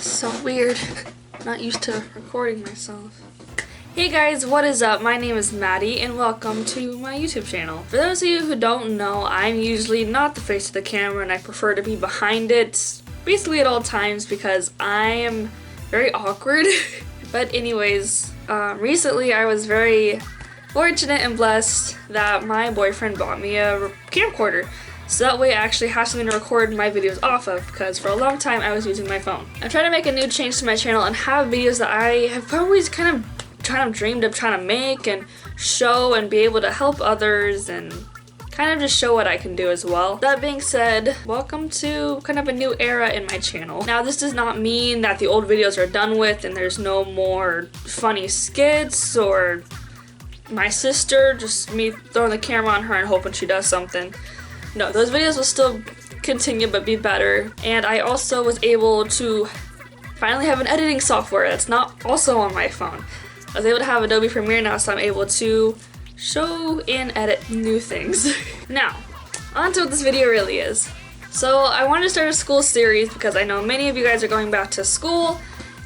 So weird. Not used to recording myself. Hey guys, what is up? My name is Maddie and welcome to my YouTube channel. For those of you who don't know, I'm usually not the face of the camera and I prefer to be behind it basically at all times because I am very awkward. But anyways, recently I was very fortunate and blessed that my boyfriend bought me a camcorder. So that way I actually have something to record my videos off of, because for a long time I was using my phone. I'm trying to make a new change to my channel and have videos that I have always kind of dreamed of trying to make and show and be able to help others and kind of just show what I can do as well. That being said, welcome to kind of a new era in my channel. Now this does not mean that the old videos are done with and there's no more funny skits or my sister, just me throwing the camera on her and hoping she does something. No, those videos will still continue but be better. And I also was able to finally have an editing software that's not also on my phone. I was able to have Adobe Premiere now, so I'm able to show and edit new things. Now, on to what this video really is. So I wanted to start a school series because I know many of you guys are going back to school,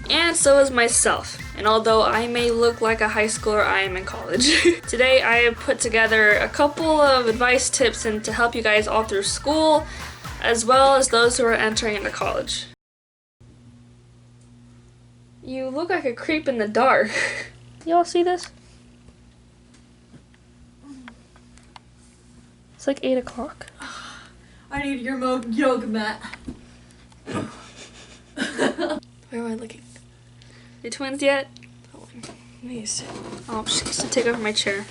and so is myself. And although I may look like a high schooler, I am in college. Today I have put together a couple of advice tips and to help you guys all through school, as well as those who are entering into college. You look like a creep in the dark. Y'all see this? It's like 8 o'clock. I need your yoga mat. Where am I looking? You twins yet? Oh, please. Oh, she gets to take over my chair.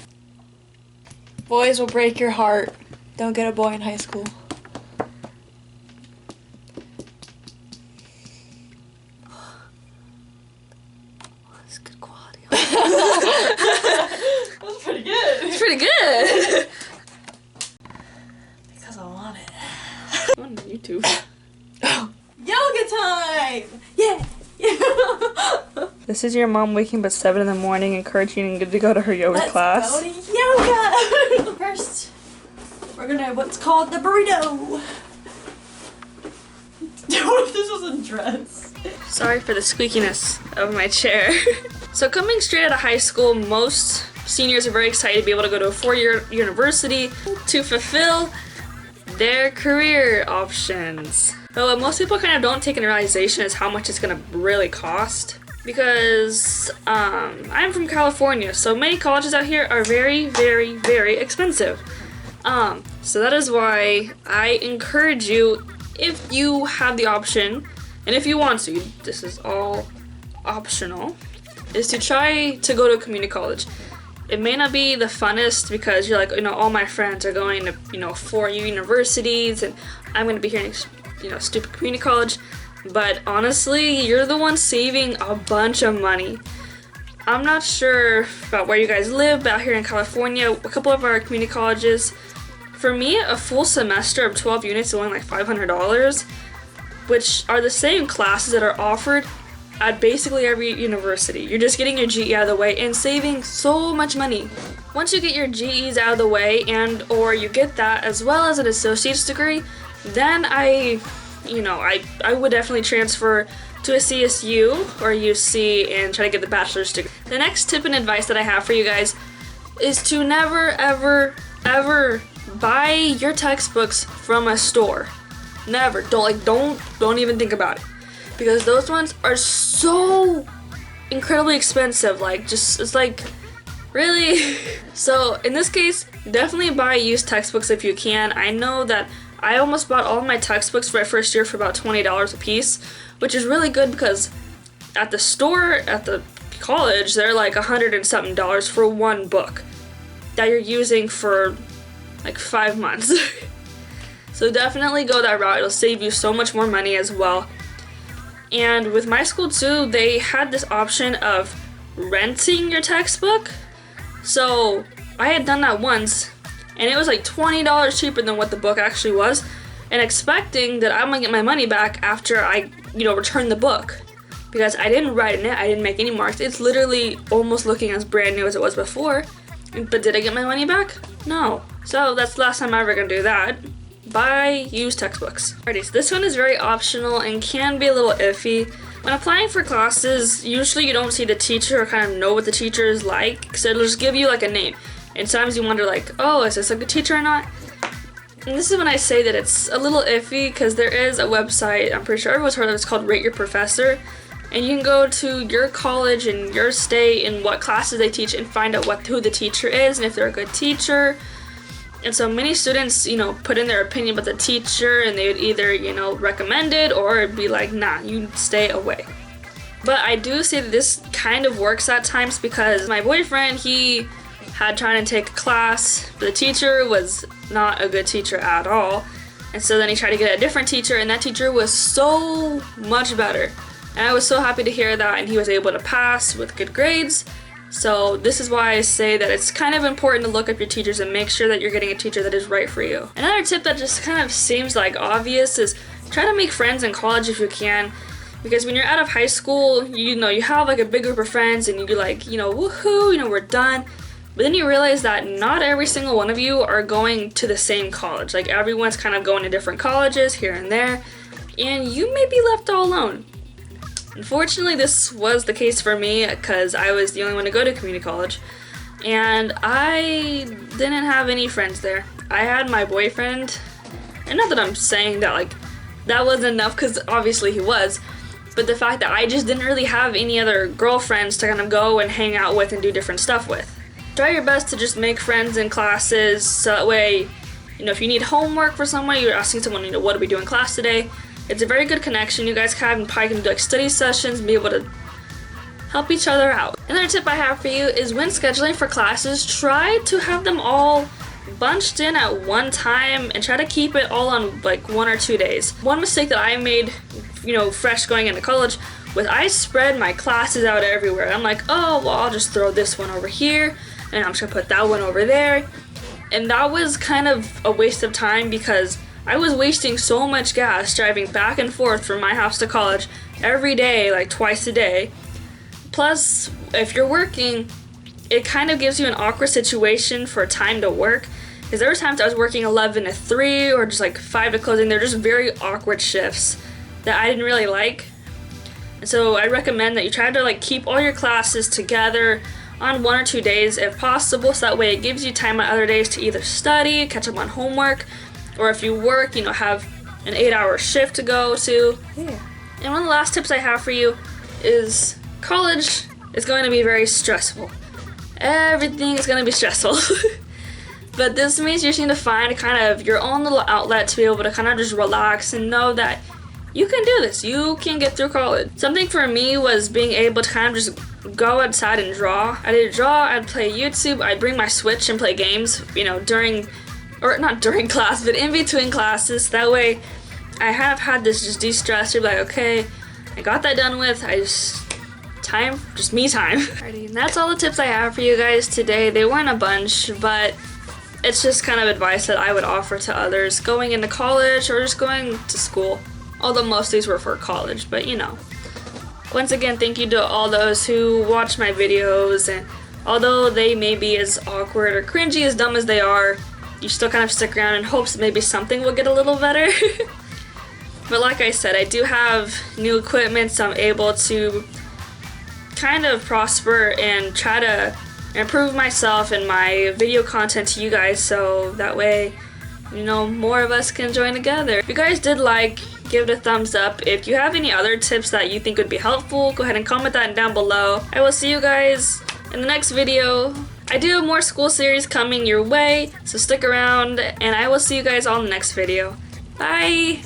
Boys will break your heart. Don't get a boy in high school. That's good quality. That's pretty good. It's pretty good. Because I want it. On YouTube. Oh. Yoga time! Yeah! This is your mom waking up at 7 in the morning, encouraging you to go to her yoga class. Go to yoga! First, we're gonna what's called the burrito. What if this was a dress? Sorry for the squeakiness of my chair. So coming straight out of high school, most seniors are very excited to be able to go to a 4-year university to fulfill their career options. But what most people kind of don't take into realization is how much it's gonna really cost. Because I'm from California, so many colleges out here are very, very, very expensive. So that is why I encourage you, if you have the option, and if you want to, this is all optional, is to try to go to a community college. It may not be the funnest because you're like, all my friends are going to, 4 universities and I'm going to be here in, stupid community college. But honestly, you're the one saving a bunch of money. I'm not sure about where you guys live, but out here in California, a couple of our community colleges, for me, a full semester of 12 units is only like $500, which are the same classes that are offered at basically every university. You're just getting your GE out of the way and saving so much money. Once you get your GEs out of the way and or you get that as well as an associate's degree, then I would definitely transfer to a CSU or UC and try to get the bachelor's degree. The next tip and advice that I have for you guys is to never, ever, ever buy your textbooks from a store. Never. Don't even think about it. Because those ones are so incredibly expensive. It's like, really? So in this case, definitely buy used textbooks if you can. I know that I almost bought all of my textbooks for my first year for about $20 a piece, which is really good because at the store, at the college, they're like $100 and something for one book that you're using for like 5 months. So definitely go that route. It'll save you so much more money as well. And with my school too, they had this option of renting your textbook. So I had done that once, and it was like $20 cheaper than what the book actually was, and expecting that I'm gonna get my money back after I, return the book. Because I didn't write in it, I didn't make any marks. It's literally almost looking as brand new as it was before. But did I get my money back? No. So that's the last time I'm ever gonna do that. buy used textbooks. Alrighty, so this one is very optional and can be a little iffy, When applying for classes, usually you don't see the teacher or kind of know what the teacher is like, so it'll just give you like a name. And sometimes you wonder like, oh, is this a good teacher or not? And this is when I say that it's a little iffy, because there is a website, I'm pretty sure everyone's heard of it, it's called Rate Your Professor. And you can go to your college and your state and what classes they teach and find out who the teacher is and if they're a good teacher. And so many students, put in their opinion about the teacher, and they would either, recommend it or be like, nah, you stay away. But I do see that this kind of works at times, because my boyfriend, he had trying to take a class, but the teacher was not a good teacher at all. And so then he tried to get a different teacher, and that teacher was so much better. And I was so happy to hear that, and he was able to pass with good grades. So this is why I say that it's kind of important to look up your teachers and make sure that you're getting a teacher that is right for you. Another tip that just kind of seems like obvious is try to make friends in college if you can. Because when you're out of high school, you have like a big group of friends and you're like, woohoo, we're done. But then you realize that not every single one of you are going to the same college. Like everyone's kind of going to different colleges here and there, and you may be left all alone. Unfortunately, this was the case for me, because I was the only one to go to community college, and I didn't have any friends there. I had my boyfriend, and not that I'm saying that like that wasn't enough, because obviously he was, but the fact that I just didn't really have any other girlfriends to kind of go and hang out with and do different stuff with. Try your best to just make friends in classes, so that way, if you need homework for someone, you're asking someone, what do we do in class today? It's a very good connection you guys have, and probably can do like study sessions and be able to help each other out. Another tip I have for you is when scheduling for classes, try to have them all bunched in at one time and try to keep it all on like 1 or 2 days. One mistake that I made, fresh going into college, was I spread my classes out everywhere. I'm like, oh, well, I'll just throw this one over here, and I'm just gonna put that one over there. And that was kind of a waste of time, because I was wasting so much gas driving back and forth from my house to college every day, like twice a day. Plus, if you're working, it kind of gives you an awkward situation for time to work. Because there were times I was working 11 to 3 or just like 5 to closing. They're just very awkward shifts that I didn't really like. And so I recommend that you try to like keep all your classes together on 1 or 2 days if possible, so that way it gives you time on other days to either study, catch up on homework, or if you work, have an 8-hour shift to go to. Yeah. And one of the last tips I have for you is college is going to be very stressful. Everything is going to be stressful. But this means you just need to find kind of your own little outlet to be able to kind of just relax and know that you can do this. You can get through college. Something for me was being able to kind of just go outside and draw. I did draw, I'd play YouTube, I'd bring my Switch and play games, not during class, but in between classes. That way I have had this just de-stressor, like, okay, I got that done with, just me time. Alrighty, and that's all the tips I have for you guys today. They weren't a bunch, but it's just kind of advice that I would offer to others going into college or just going to school. Although most of these were for college, but Once again, thank you to all those who watch my videos, and although they may be as awkward or cringy, as dumb as they are, you still kind of stick around in hopes that maybe something will get a little better. But like I said, I do have new equipment, so I'm able to kind of prosper and try to improve myself and my video content to you guys, so that way, more of us can join together. If you guys did like, give it a thumbs up. If you have any other tips that you think would be helpful, go ahead and comment that down below. I will see you guys in the next video. I do have more school series coming your way, so stick around, and I will see you guys all in the next video. Bye!